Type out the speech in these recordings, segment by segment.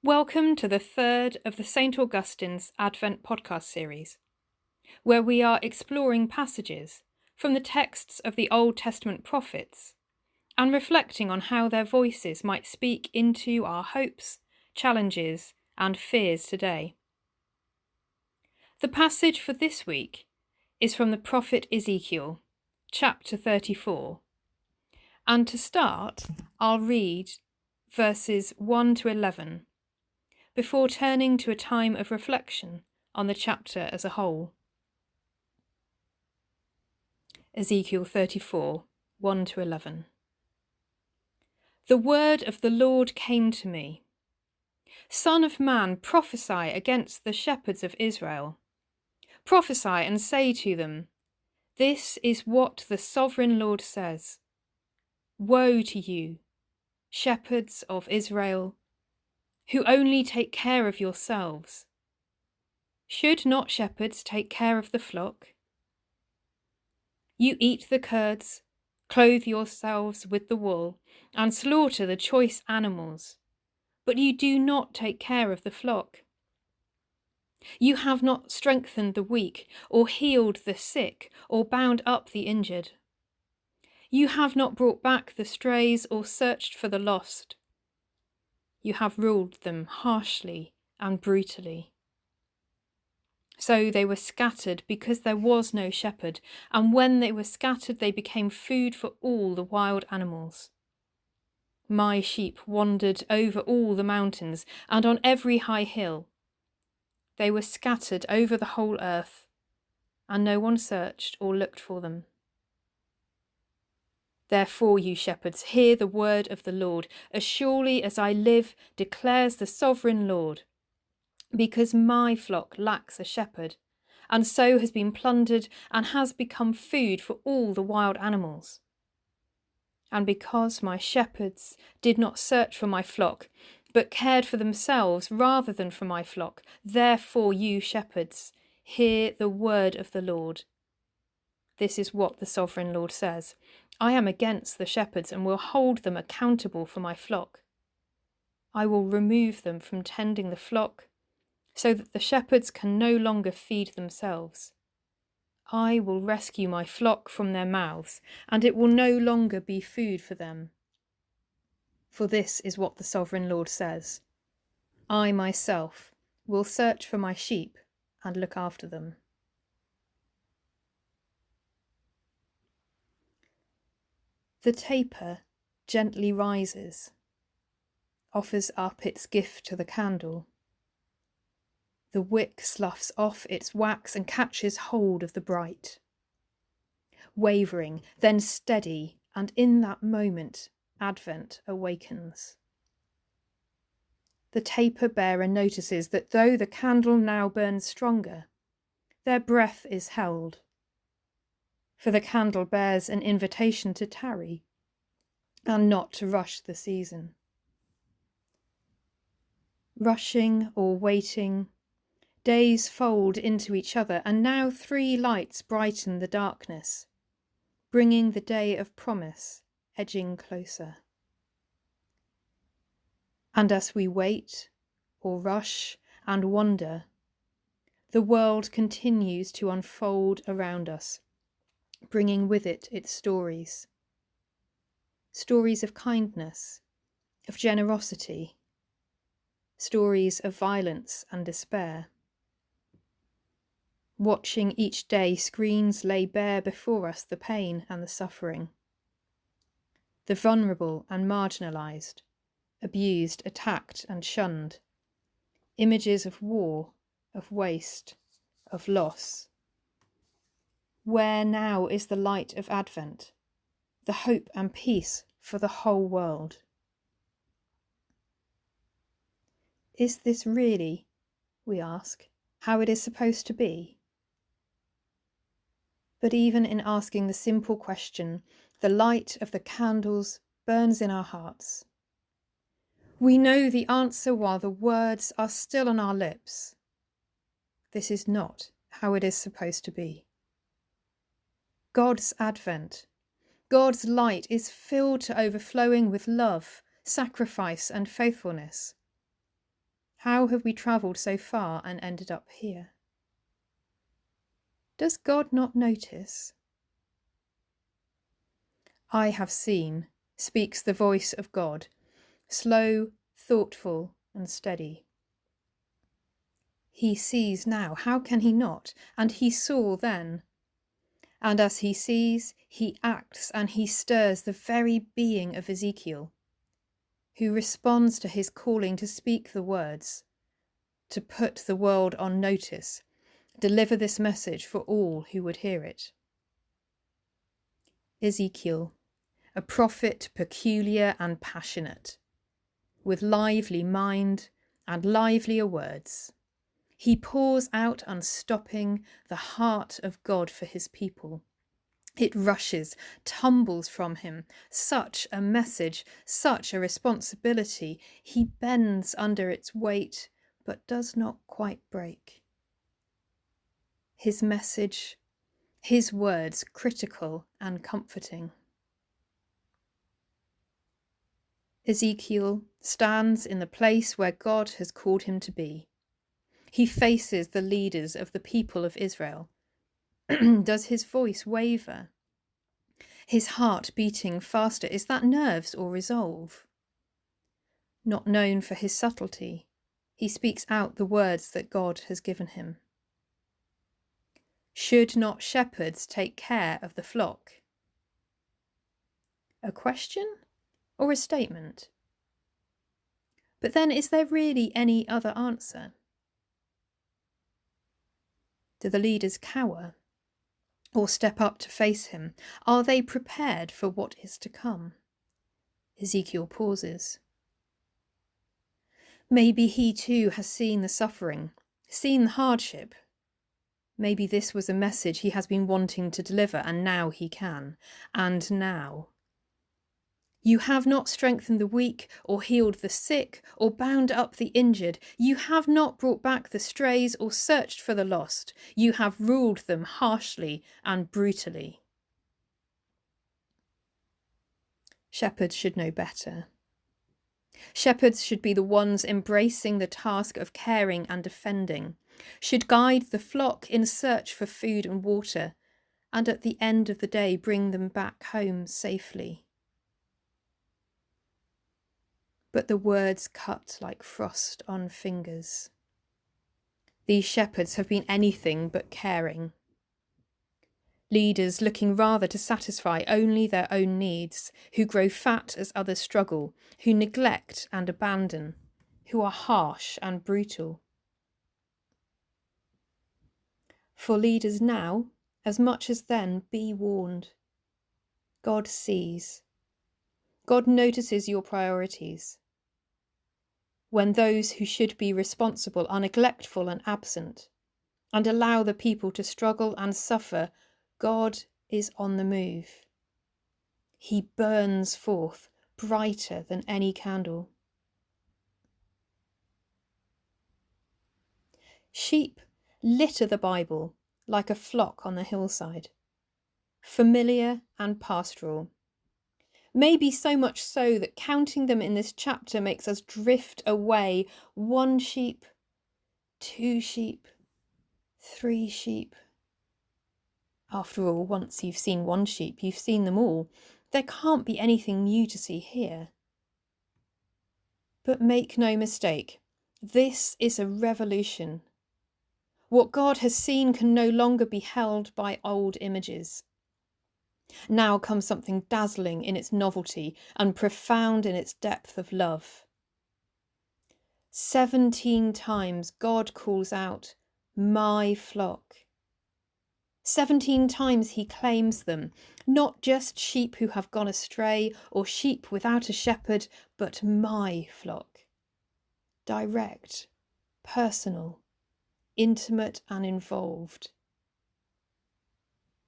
Welcome to the third of the St. Augustine's Advent podcast series, where we are exploring passages from the texts of the Old Testament prophets and reflecting on how their voices might speak into our hopes, challenges, and fears today. The passage for this week is from the prophet Ezekiel, chapter 34. And to start, I'll read verses 1 to 11. Before turning to a time of reflection on the chapter as a whole. Ezekiel 34, 1 to 11. The word of the Lord came to me. Son of man, prophesy against the shepherds of Israel. Prophesy and say to them, this is what the sovereign Lord says. Woe to you, shepherds of Israel, who only take care of yourselves. Should not shepherds take care of the flock? You eat the curds, clothe yourselves with the wool, and slaughter the choice animals, but you do not take care of the flock. You have not strengthened the weak, or healed the sick, or bound up the injured. You have not brought back the strays, or searched for the lost. You have ruled them harshly and brutally. So they were scattered because there was no shepherd, and when they were scattered they became food for all the wild animals. My sheep wandered over all the mountains and on every high hill. They were scattered over the whole earth, and no one searched or looked for them. Therefore, you shepherds, hear the word of the Lord. As surely as I live, declares the sovereign Lord, because my flock lacks a shepherd, and so has been plundered and has become food for all the wild animals. And because my shepherds did not search for my flock, but cared for themselves rather than for my flock, therefore you shepherds, hear the word of the Lord. This is what the sovereign Lord says. I am against the shepherds and will hold them accountable for my flock. I will remove them from tending the flock, so that the shepherds can no longer feed themselves. I will rescue my flock from their mouths, and it will no longer be food for them. For this is what the sovereign Lord says. I myself will search for my sheep and look after them. The taper gently rises, offers up its gift to the candle. The wick sloughs off its wax and catches hold of the bright. Wavering, then steady, and in that moment Advent awakens. The taper bearer notices that though the candle now burns stronger, their breath is held. For the candle bears an invitation to tarry, and not to rush the season. Rushing or waiting, days fold into each other, and now 3 lights brighten the darkness, bringing the day of promise edging closer. And as we wait, or rush and wonder, the world continues to unfold around us, bringing with it its stories. Stories of kindness, of generosity, stories of violence and despair. Watching each day, screens lay bare before us the pain and the suffering, the vulnerable and marginalised, abused, attacked and shunned, images of war, of waste, of loss. Where now is the light of Advent, the hope and peace for the whole world? Is this really, we ask, how it is supposed to be? But even in asking the simple question, the light of the candles burns in our hearts. We know the answer while the words are still on our lips. This is not how it is supposed to be. God's Advent, God's light is filled to overflowing with love, sacrifice and faithfulness. How have we travelled so far and ended up here? Does God not notice? I have seen, speaks the voice of God, slow, thoughtful, and steady. He sees now, how can he not? And he saw then. And as he sees, he acts and he stirs the very being of Ezekiel, who responds to his calling to speak the words, to put the world on notice, deliver this message for all who would hear it. Ezekiel, a prophet peculiar and passionate, with lively mind and livelier words. He pours out unstopping the heart of God for his people. It rushes, tumbles from him, such a message, such a responsibility. He bends under its weight, but does not quite break. His message, his words critical and comforting. Ezekiel stands in the place where God has called him to be. He faces the leaders of the people of Israel. Does his voice waver? His heart beating faster, is that nerves or resolve? Not known for his subtlety, he speaks out the words that God has given him. Should not shepherds take care of the flock? A question or a statement? But then, is there really any other answer? Do the leaders cower or step up to face him? Are they prepared for what is to come? Ezekiel pauses. Maybe he too has seen the suffering, seen the hardship. Maybe this was a message he has been wanting to deliver, and now he can. And now. You have not strengthened the weak, or healed the sick, or bound up the injured. You have not brought back the strays, or searched for the lost. You have ruled them harshly and brutally. Shepherds should know better. Shepherds should be the ones embracing the task of caring and defending, should guide the flock in search for food and water, and at the end of the day bring them back home safely. But the words cut like frost on fingers. These shepherds have been anything but caring. Leaders looking rather to satisfy only their own needs, who grow fat as others struggle, who neglect and abandon, who are harsh and brutal. For leaders now, as much as then, be warned. God sees. God notices your priorities. When those who should be responsible are neglectful and absent, and allow the people to struggle and suffer, God is on the move. He burns forth brighter than any candle. Sheep litter the Bible like a flock on the hillside, familiar and pastoral. Maybe so much so that counting them in this chapter makes us drift away. 1 sheep, 2 sheep, 3 sheep. After all, once you've seen 1 sheep, you've seen them all. There can't be anything new to see here. But make no mistake, this is a revolution. What God has seen can no longer be held by old images. Now comes something dazzling in its novelty and profound in its depth of love. 17 times God calls out, "My flock." 17 times he claims them, not just sheep who have gone astray or sheep without a shepherd, but my flock. Direct, personal, intimate and involved.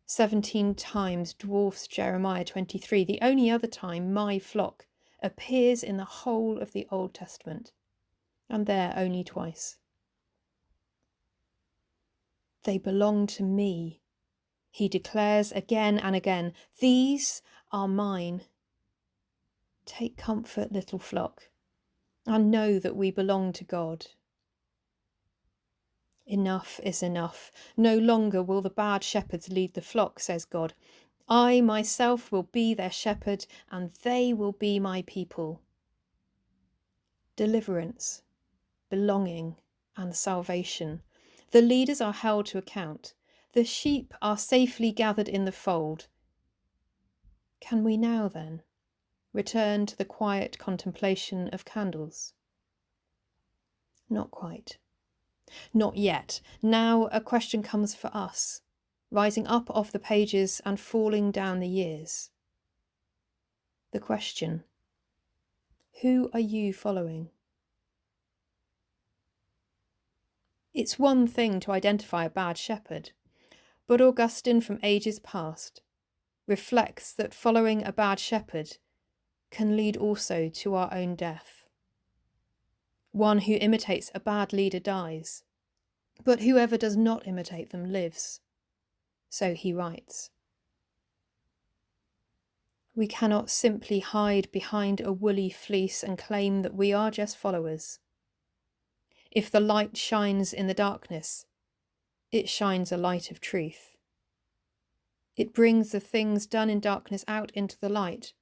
17 times dwarfs Jeremiah 23, the only other time "my flock" appears in the whole of the Old Testament, and there only twice. They belong to me, he declares again and again. These are mine. Take comfort, little flock, and know that we belong to God. Enough is enough. No longer will the bad shepherds lead the flock, says God. I myself will be their shepherd, and they will be my people. Deliverance, belonging, and salvation. The leaders are held to account. The sheep are safely gathered in the fold. Can we now, then, return to the quiet contemplation of candles? Not quite. Not yet. Now a question comes for us, rising up off the pages and falling down the years. The question: who are you following? It's one thing to identify a bad shepherd, but Augustine from ages past reflects that following a bad shepherd can lead also to our own death. One who imitates a bad leader dies, but whoever does not imitate them lives. So he writes. We cannot simply hide behind a woolly fleece and claim that we are just followers. If the light shines in the darkness, it shines a light of truth. It brings the things done in darkness out into the light,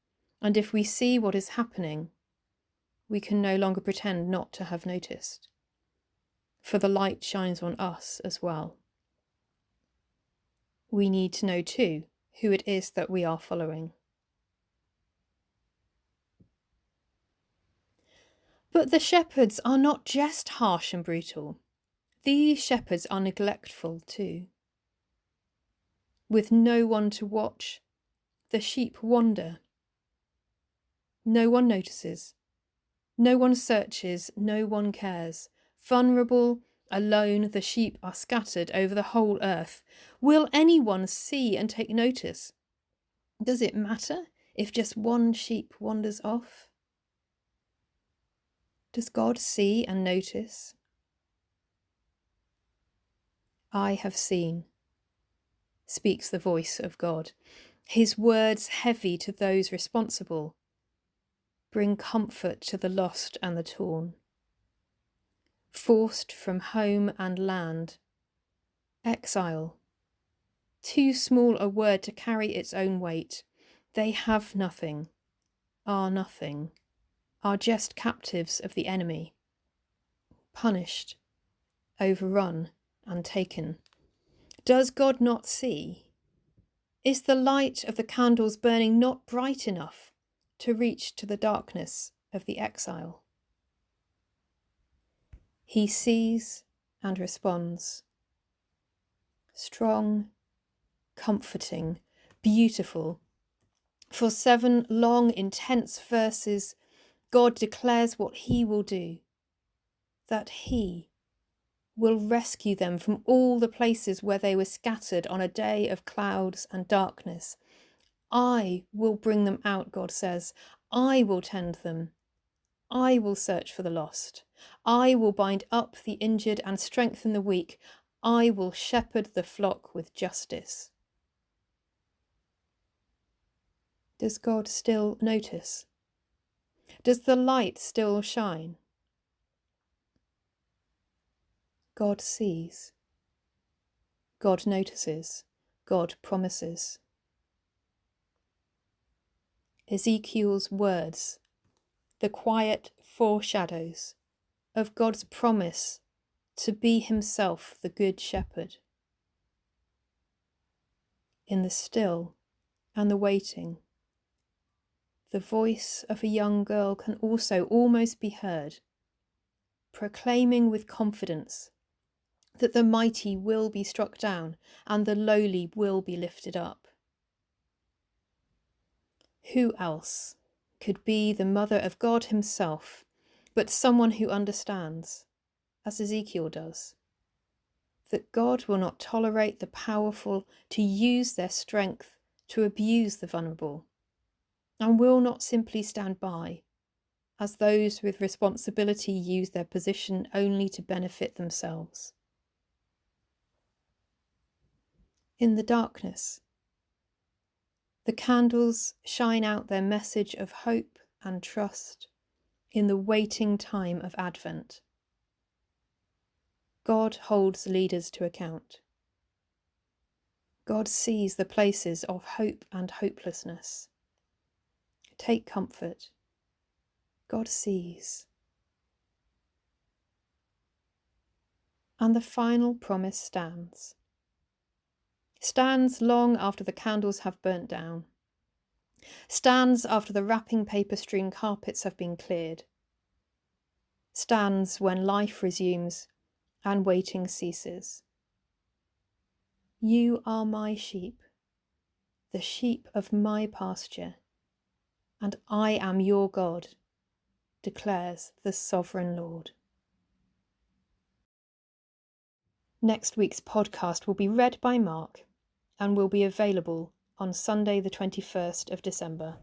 and if we see what is happening, we can no longer pretend not to have noticed, for the light shines on us as well. We need to know too who it is that we are following. But the shepherds are not just harsh and brutal. These shepherds are neglectful too. With no one to watch, the sheep wander. No one notices. No one searches. No one cares. Vulnerable, alone, the sheep are scattered over the whole earth. Will anyone see and take notice? Does it matter if just one sheep wanders off? Does God see and notice? I have seen, speaks the voice of God. His words, heavy to those responsible, bring comfort to the lost and the torn. Forced from home and land, exile, too small a word to carry its own weight. They have nothing, are just captives of the enemy, punished, overrun, and taken. Does God not see? Is the light of the candles burning not bright enough to reach to the darkness of the exile? He sees and responds. Strong, comforting, beautiful. For 7 long, intense verses, God declares what he will do, that he will rescue them from all the places where they were scattered on a day of clouds and darkness. I will bring them out, God says. I will tend them. I will search for the lost. I will bind up the injured and strengthen the weak. I will shepherd the flock with justice. Does God still notice? Does the light still shine? God sees. God notices. God promises. Ezekiel's words, the quiet foreshadows of God's promise to be himself the good shepherd. In the still and the waiting, the voice of a young girl can also almost be heard, proclaiming with confidence that the mighty will be struck down and the lowly will be lifted up. Who else could be the mother of God himself but someone who understands, as Ezekiel does, that God will not tolerate the powerful to use their strength to abuse the vulnerable, and will not simply stand by as those with responsibility use their position only to benefit themselves. In the darkness, the candles shine out their message of hope and trust in the waiting time of Advent. God holds leaders to account. God sees the places of hope and hopelessness. Take comfort. God sees. And the final promise stands. Stands long after the candles have burnt down. Stands after the wrapping paper-strewn carpets have been cleared. Stands when life resumes and waiting ceases. You are my sheep, the sheep of my pasture, and I am your God, declares the Sovereign Lord. Next week's podcast will be read by Mark and will be available on Sunday the 21st of December.